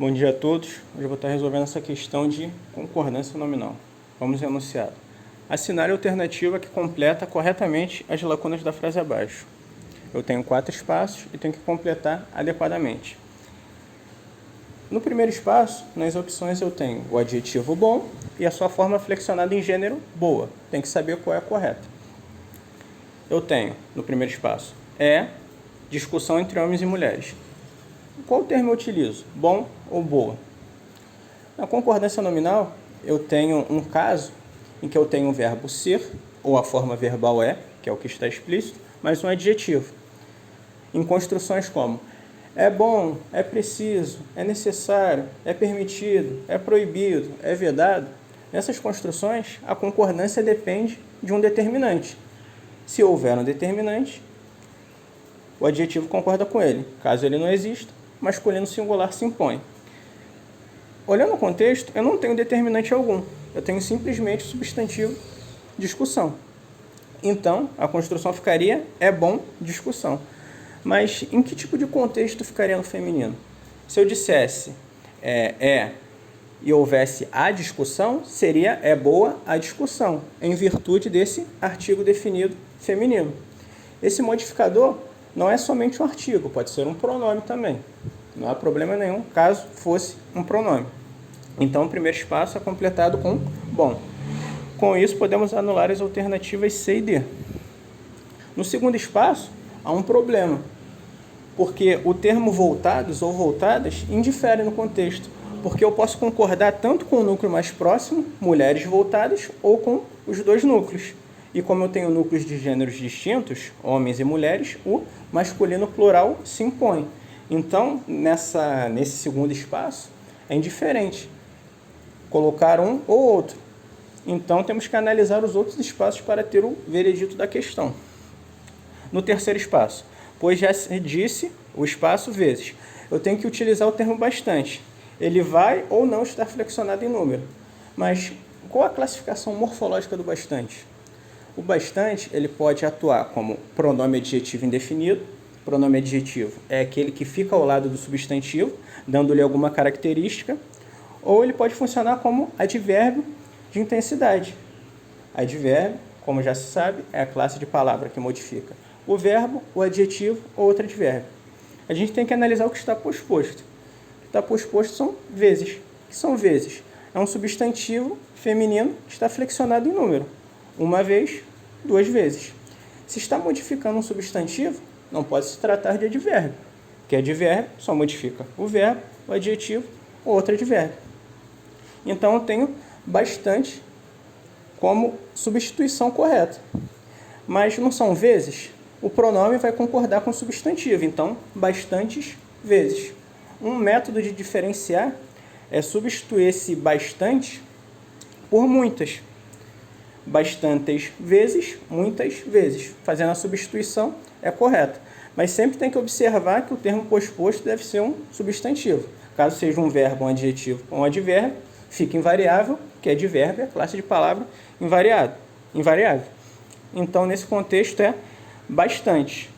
Bom dia a todos. Hoje eu vou estar resolvendo essa questão de concordância nominal. Vamos ao enunciado. Assinale a alternativa que completa corretamente as lacunas da frase abaixo. Eu tenho 4 espaços e tenho que completar adequadamente. No primeiro espaço, nas opções eu tenho o adjetivo bom e a sua forma flexionada em gênero boa. Tem que saber qual é a correta. Eu tenho, no primeiro espaço, discussão entre homens e mulheres. Qual termo eu utilizo? Bom ou boa? Na concordância nominal, eu tenho um caso em que eu tenho o verbo ser, ou a forma verbal que é o que está explícito, mas um adjetivo. Em construções como é bom, é preciso, é necessário, é permitido, é proibido, é vedado, nessas construções, a concordância depende de um determinante. Se houver um determinante, o adjetivo concorda com ele. Caso ele não exista, masculino singular se impõe. Olhando o contexto, eu não tenho determinante algum. Eu tenho simplesmente o substantivo discussão. Então, a construção ficaria é bom discussão. Mas em que tipo de contexto ficaria no feminino? Se eu dissesse e houvesse a discussão, seria é boa a discussão, em virtude desse artigo definido feminino. Esse modificador não é somente um artigo, pode ser um pronome também. Não há problema nenhum caso fosse um pronome. Então, o primeiro espaço é completado com bom. Com isso, podemos anular as alternativas C e D. No segundo espaço, há um problema, porque o termo voltados ou voltadas indifere no contexto, porque eu posso concordar tanto com o núcleo mais próximo, mulheres voltadas, ou com os dois núcleos. E como eu tenho núcleos de gêneros distintos, homens e mulheres, o masculino plural se impõe. Então, nesse segundo espaço, é indiferente colocar um ou outro. Então, temos que analisar os outros espaços para ter o veredito da questão. No terceiro espaço, pois já se disse o espaço vezes, eu tenho que utilizar o termo bastante. Ele vai ou não estar flexionado em número. Mas qual a classificação morfológica do bastante? O bastante ele pode atuar como pronome adjetivo indefinido. Pronome adjetivo é aquele que fica ao lado do substantivo, dando-lhe alguma característica. Ou ele pode funcionar como advérbio de intensidade. Advérbio, como já se sabe, é a classe de palavra que modifica o verbo, o adjetivo ou outro advérbio. A gente tem que analisar o que está posposto. O que está posposto são vezes. O que são vezes? É um substantivo feminino que está flexionado em número. Uma vez, 2 vezes. Se está modificando um substantivo, não pode se tratar de advérbio, porque advérbio só modifica o verbo, o adjetivo ou outro advérbio. Então, eu tenho bastante como substituição correta. Mas não são vezes? O pronome vai concordar com o substantivo, então, bastantes vezes. Um método de diferenciar é substituir esse bastante por muitas. Bastantes vezes, muitas vezes. Fazendo a substituição é correta. Mas sempre tem que observar que o termo posposto deve ser um substantivo. Caso seja um verbo, um adjetivo ou um advérbio, fica invariável, que advérbio é a classe de palavra invariável. Então, nesse contexto, é bastante.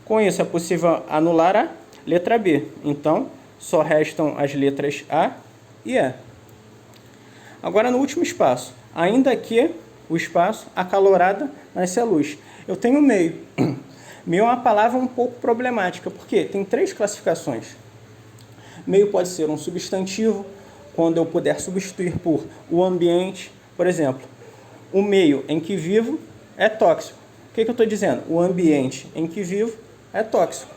Com isso, é possível anular a letra B. Então, só restam as letras A e E. Agora, no último espaço, ainda que o espaço acalorada nasce a luz. Eu tenho meio. Meio é uma palavra um pouco problemática, porque tem 3 classificações. Meio pode ser um substantivo, quando eu puder substituir por o ambiente. Por exemplo, o meio em que vivo é tóxico. O que eu estou dizendo? O ambiente em que vivo é tóxico.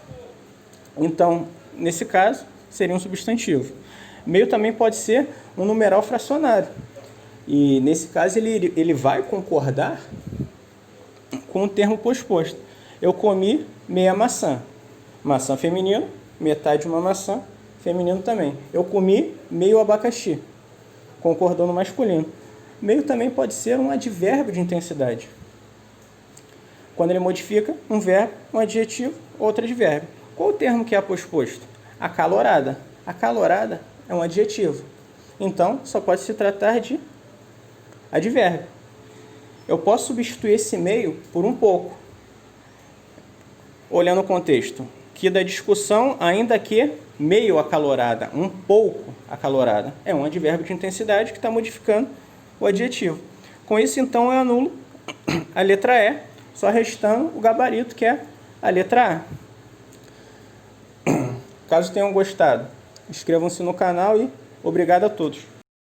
Então, nesse caso, seria um substantivo. Meio também pode ser um numeral fracionário. E, nesse caso, ele vai concordar com o termo posposto. Eu comi meia maçã. Maçã feminino, metade de uma maçã, feminino também. Eu comi meio abacaxi. Concordou no masculino. Meio também pode ser um advérbio de intensidade. Quando ele modifica um verbo, um adjetivo, outro advérbio. Qual o termo que é posposto? Acalorada. Acalorada é um adjetivo. Então, só pode se tratar de advérbio. Eu posso substituir esse meio por um pouco. Olhando o contexto, que da discussão, ainda que meio acalorada, um pouco acalorada, é um advérbio de intensidade que está modificando o adjetivo. Com isso, então, eu anulo a letra E, só restando o gabarito, que é a letra A. Caso tenham gostado, inscrevam-se no canal e obrigado a todos.